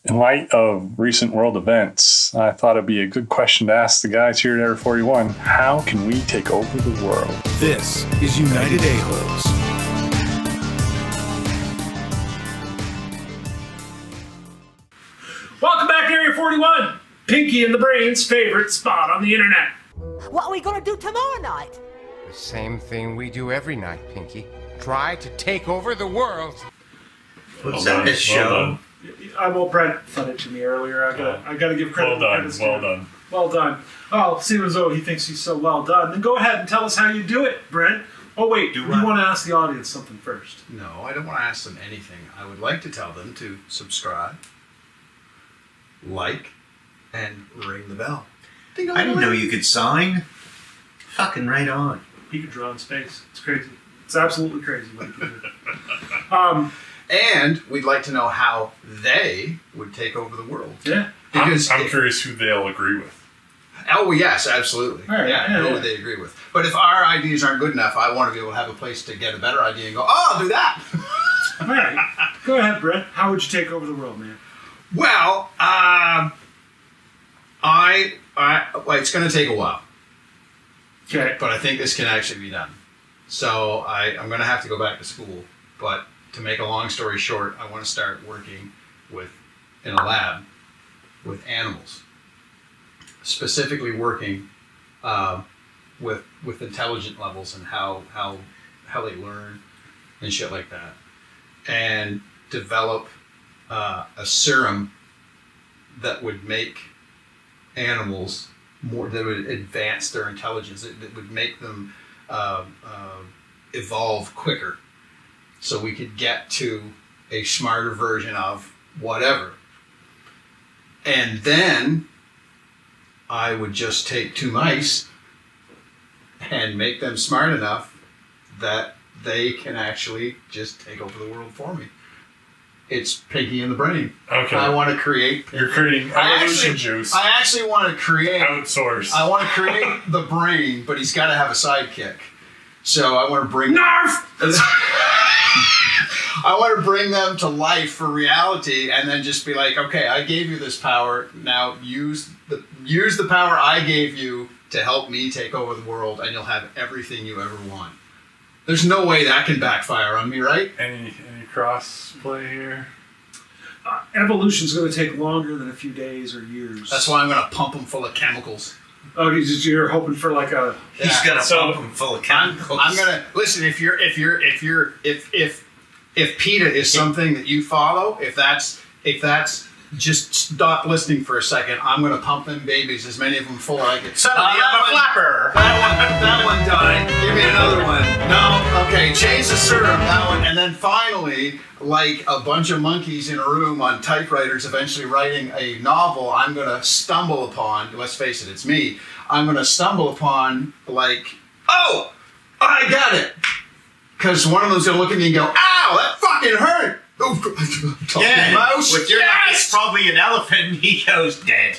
In light of recent world events, I thought it'd be a good question to ask the guys here at Area 41. How can we take over the world? This is United Aholes. Welcome back to Area 41, Pinky and the Brain's favorite spot on the internet. What are we gonna do tomorrow night? The same thing we do every night, Pinky. Try to take over the world. What's that show? Well, Brent said it to me earlier. I gotta give credit. Well done. Well done. Oh, seeing as though he thinks he's so well done, then go ahead and tell us how you do it, Brent. Oh wait, you want to ask the audience something first? No, I don't want to ask them anything. I would like to tell them to subscribe, like, and ring the bell. I didn't know you could sign. Fucking right on. He could draw in space. It's crazy. It's absolutely crazy what he can do. And we'd like to know how they would take over the world. Yeah. Because I'm curious who they'll agree with. Oh, yes, absolutely. Right, Who would they agree with? But if our ideas aren't good enough, I want to be able to have a place to get a better idea and go, oh, I'll do that. All right. Go ahead, Brent. How would you take over the world, man? Well, it's going to take a while. Okay. But I think this can actually be done. So I'm going to have to go back to school. But to make a long story short, I want to start working in a lab with animals. Specifically working with intelligent levels and how they learn and shit like that. And develop a serum that would make animals more, that would advance their intelligence, that would make them evolve quicker, so we could get to a smarter version of whatever. And then I would just take two mice and make them smart enough that they can actually just take over the world for me. It's Pinky and the Brain. Okay. I want to create... You're creating evolution juice. I actually want to create... Outsource. I want to create the brain, but he's got to have a sidekick. So I want to bring... Narf! I want to bring them to life for reality and then just be like, okay, I gave you this power. Now use the power I gave you to help me take over the world, and you'll have everything you ever want. There's no way that can backfire on me, right? Any cross play here? Evolution's going to take longer than a few days or years. That's why I'm going to pump them full of chemicals. Oh, you're hoping for like a... He's gonna pump him full of chemicals. I'm gonna listen. If PETA is something that you follow, if that's just stop listening for a second. I'm gonna pump them babies, as many of them full as I can. Suddenly I'm a flapper. That one died. Give me another one. No, okay. Change the serum. That one, and then finally, like a bunch of monkeys in a room on typewriters, eventually writing a novel. I'm gonna stumble upon. Let's face it, it's me. I'm gonna stumble upon like, oh, I got it. Because one of them's gonna look at me and go, ow, that fucking hurt. Yeah, mouse. with your luck, it's probably an elephant. He goes dead.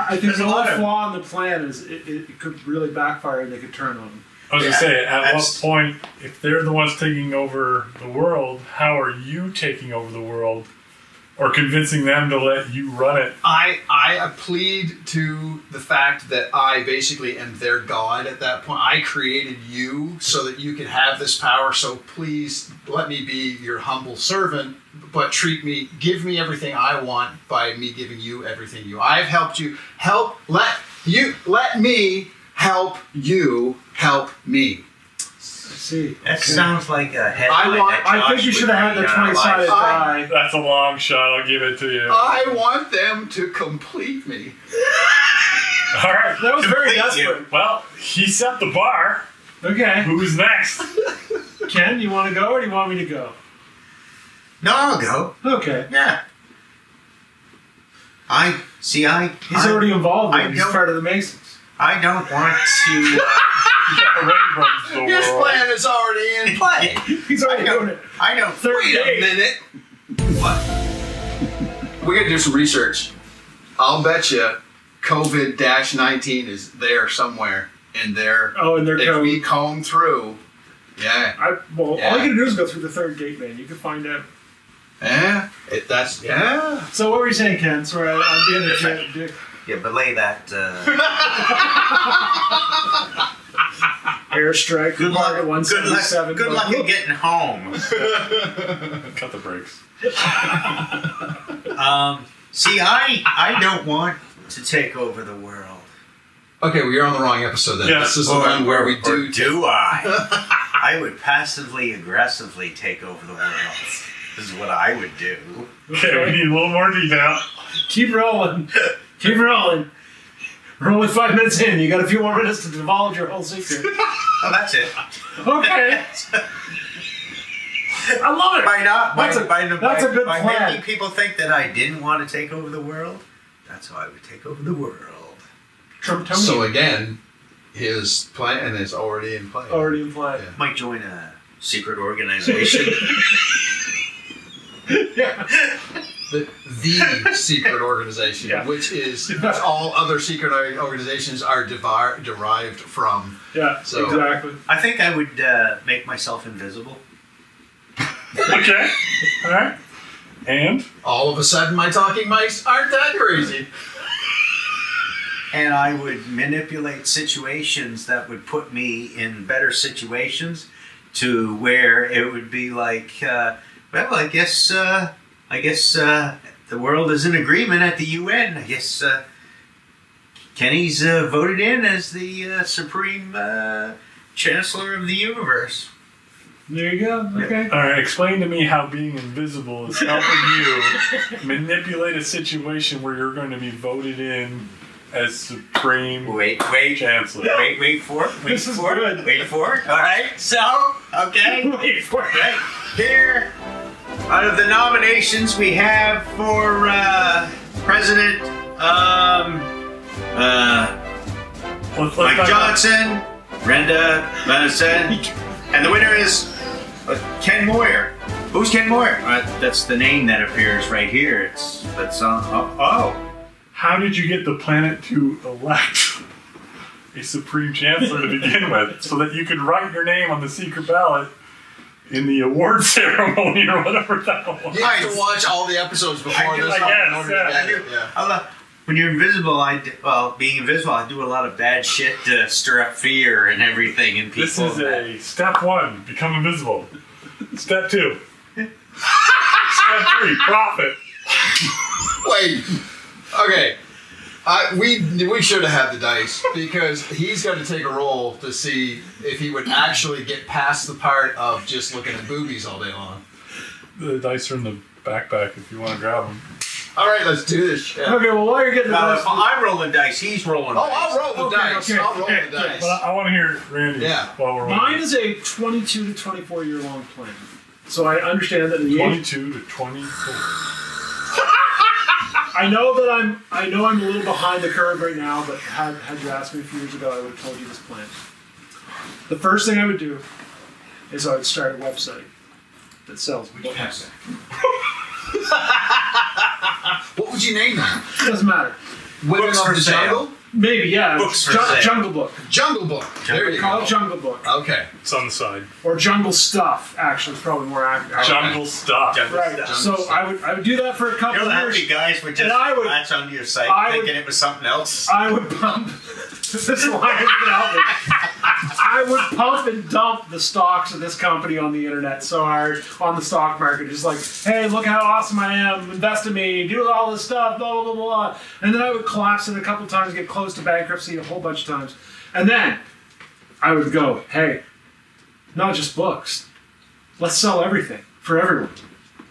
I think the only flaw in the plan is it could really backfire and they could turn on him. I was going to say, at what point, if they're the ones taking over the world, how are you taking over the world? Or convincing them to let you run it? I plead to the fact that I basically am their god at that point. I created you so that you can have this power, so please let me be your humble servant, but give me everything I want by me giving you everything I've helped you. Let me help you help me. See. That sounds like a headline. I think you should have had the 20-sided die. That's a long shot. I'll give it to you. I want them to complete me. All right. That was very desperate. Well, he set the bar. Okay. Who's next? Ken, you want to go or do you want me to go? No, I'll go. Okay. Yeah. He's He's already involved in it. He's part of the Masons. I don't want to... His plan is already in play. He's already doing it. I know. Wait a minute. What? We got to do some research. I'll bet you COVID-19 is there somewhere in there. Oh, in their code. If we comb through, yeah. All you got to do is go through the third gate, man. You can find out. Yeah. Yeah. So what were you saying, Ken? Sorry, I'm being a dick. Yeah, belay that. Airstrike. Good luck. Good luck. 177. Good luck in getting home. Cut the brakes. See, I don't want to take over the world. Okay, well, you're on the wrong episode then. Yeah. This is the one where we do. Or do I? I would passively aggressively take over the world. This is what I would do. Okay, we need a little more detail. Keep rolling. Keep rolling. We're only 5 minutes in. You got a few more minutes to divulge your whole secret. Oh, that's it. Okay. I love it. That's a good by plan. making people think that I didn't want to take over the world, that's how I would take over the world. So again, his plan is already in play. Already in play. Yeah. Might join a secret organization. Yeah. The secret organization, Yeah. which all other secret organizations are derived from. Yeah, So- exactly. I think I would make myself invisible. Okay. All right. And All of a sudden, my talking mice aren't that crazy. And I would manipulate situations that would put me in better situations to where it would be like, well, I guess the world is in agreement at the UN. I guess Kenny's voted in as the supreme chancellor of the universe. There you go. Okay. all right, explain to me how being invisible is helping you manipulate a situation where you're going to be voted in as supreme Wait, chancellor. wait for it. Wait This is for good. it. Wait for it. All right. So, okay. Wait for it. Right here, out of the nominations we have for President Let's Mike talk about- Johnson, Brenda Madison, and the winner is Ken Moyer. Who's Ken Moyer? That's the name that appears right here. That's on. Oh. How did you get the planet to elect a supreme chancellor to begin with, so that you could write your name on the secret ballot in the award ceremony or whatever that was? You have to watch all the episodes before this. I guess, in order to yeah. get it. Yeah. When you're invisible, being invisible, I do a lot of bad shit to stir up fear and everything in people. This is a step 1, become invisible. Step 2. Step 3, profit. Wait. Okay. We should have had the dice because he's got to take a roll to see if he would actually get past the part of just looking at boobies all day long. The dice are in the backpack if you want to grab them. All right, let's do this shit. Okay, well, while you're getting the Now, dice, if I'm rolling dice, he's rolling dice. I'll roll the dice. okay, I'll roll okay, the dice. But I want to hear Randy while we're mine is a 22 to 24 year long plan. So I understand that in the 22 to 24. I know that I'm a little behind the curve right now, but had you asked me a few years ago, I would have told you this plan. The first thing I would do is I would start a website that sells books. What would you name that? Doesn't matter. Women Books of for the sale. Jungle? Maybe, yeah. Books for sale. Jungle Book. Jungle Book. There you Call go. it Jungle Book. Okay. It's on the side. Or Jungle Stuff, actually, is probably more accurate. Jungle stuff. Right. Jungle So Stuff. I would do that for a couple You know of how years. many guys would just And I would- latch onto your site I thinking would- it was something else? I would pump. This line is gonna help me. I would pump and dump the stocks of this company on the internet so hard on the stock market. Just like, hey, look how awesome I am. Invest in me. Do all this stuff. Blah blah blah blah. And then I would collapse it a couple times, get close to bankruptcy a whole bunch of times, and then I would go, hey, not just books. Let's sell everything for everyone.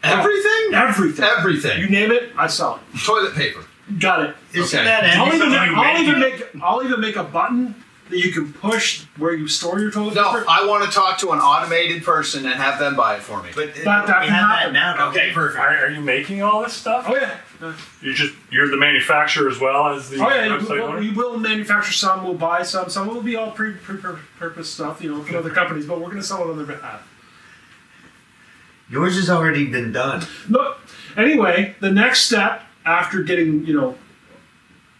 Everything? Everything. Everything. You name it, I sell it. Toilet paper. Got it. Isn't Okay. that I'll even, anything? I'll even make a button that you can push where you store your toilet No, paper. I want to talk to an automated person and have them buy it for me. But That we can have happen. that now. don't Okay, we? perfect. Are you making all this stuff? Oh yeah. You're the manufacturer as well as the Oh yeah. website owner? We will manufacture some. We'll buy some. Some will be all pre-purpose stuff, from other companies. But we're going to sell it on their behalf. Yours has already been done. Look. Anyway, the next step after getting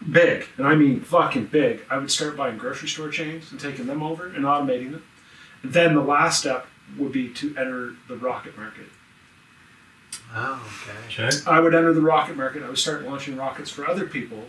big, and I mean fucking big, I would start buying grocery store chains and taking them over and automating them. And then the last step would be to enter the rocket market. Oh, okay. Okay. I would enter the rocket market. I would start launching rockets for other people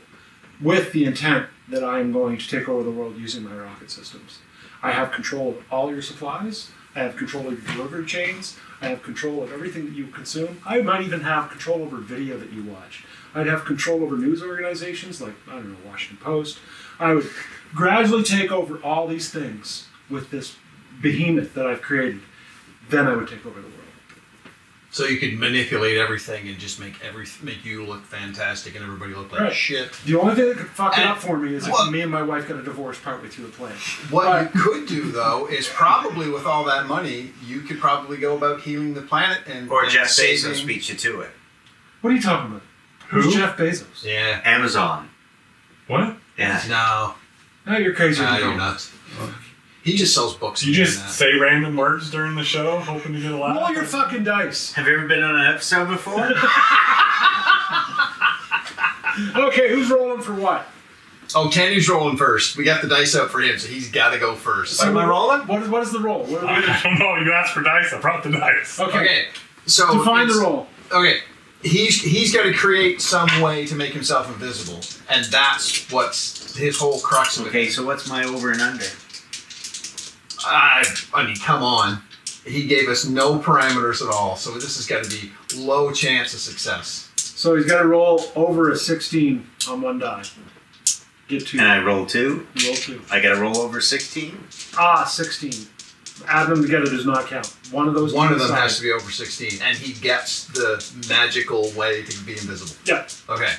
with the intent that I am going to take over the world using my rocket systems. I have control of all your supplies. I have control of your delivery chains. I have control of everything that you consume. I might even have control over video that you watch. I'd have control over news organizations like, I don't know, Washington Post. I would gradually take over all these things with this behemoth that I've created. Then I would take over the world. So you could manipulate everything and just make you look fantastic and everybody look like Right. shit. The only thing that could fuck it And- up for me is well- if me and my wife got a divorce partway through the plan. What you could do though is probably with all that money, you could probably go about healing the planet and Or and Jeff saving- Bezos beats you to it. What are you talking about? Who's Who? Jeff Bezos? Yeah. Amazon. What? Yeah. No. No, you're crazy. You're nuts. He just sells books. You and just that. say random words during the show, hoping to get a laugh? Roll your fucking dice. Have you ever been on an episode before? Okay, who's rolling for what? Oh, Kenny's rolling first. We got the dice out for him, so he's got to go first. Am I rolling? What is the roll? What are we I gonna- don't know. You asked for dice. I brought the dice. Okay. Okay, so Define the it's- roll. Okay, he's got to create some way to make himself invisible, and that's what's his whole crux of it. Okay, so what's my over and under? I mean, come on. He gave us no parameters at all, so this has got to be low chance of success. So he's got to roll over a 16 on one die. Get 2. And I roll 2. You roll 2. I got to roll over 16. 16. Add them together does not count. One of those. One two of them sides. has to be over 16, and he gets the magical way to be invisible. Yeah. Okay.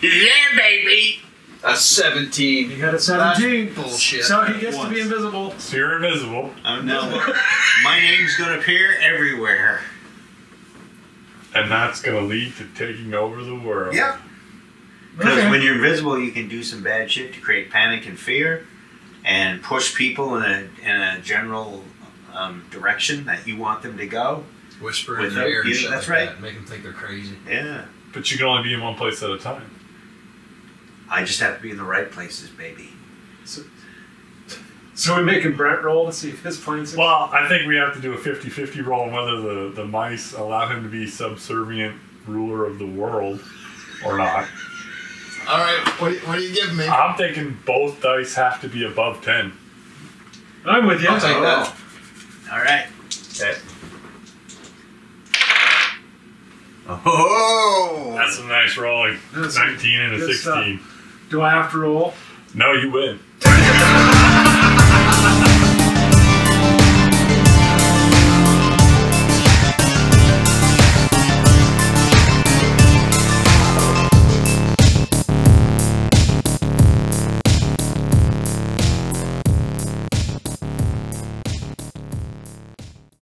Yeah, baby. A 17. You got a 17. That's bullshit. So he gets to Once. be invisible. So you're invisible, Oh no. My name's going to appear everywhere. and that's going to lead to taking over the world. Yep. Because Okay. when you're invisible, you can do some bad shit to create panic and fear and push people in a general direction that you want them to go. Whisper in Without their ear and you, shit that's like right. that. Make them think they're crazy. Yeah. But you can only be in one place at a time. I just have to be in the right places, baby. So we making Brent roll to see if his plan's. Well, I think we have to do a 50-50 roll on whether the mice allow him to be subservient ruler of the world or not. All right, what are you giving me? I'm thinking both dice have to be above 10. I'm with you. I'll take that. All right. Oh. That's some nice rolling. That's 19 and a good 16. Do I have to roll? No, you win.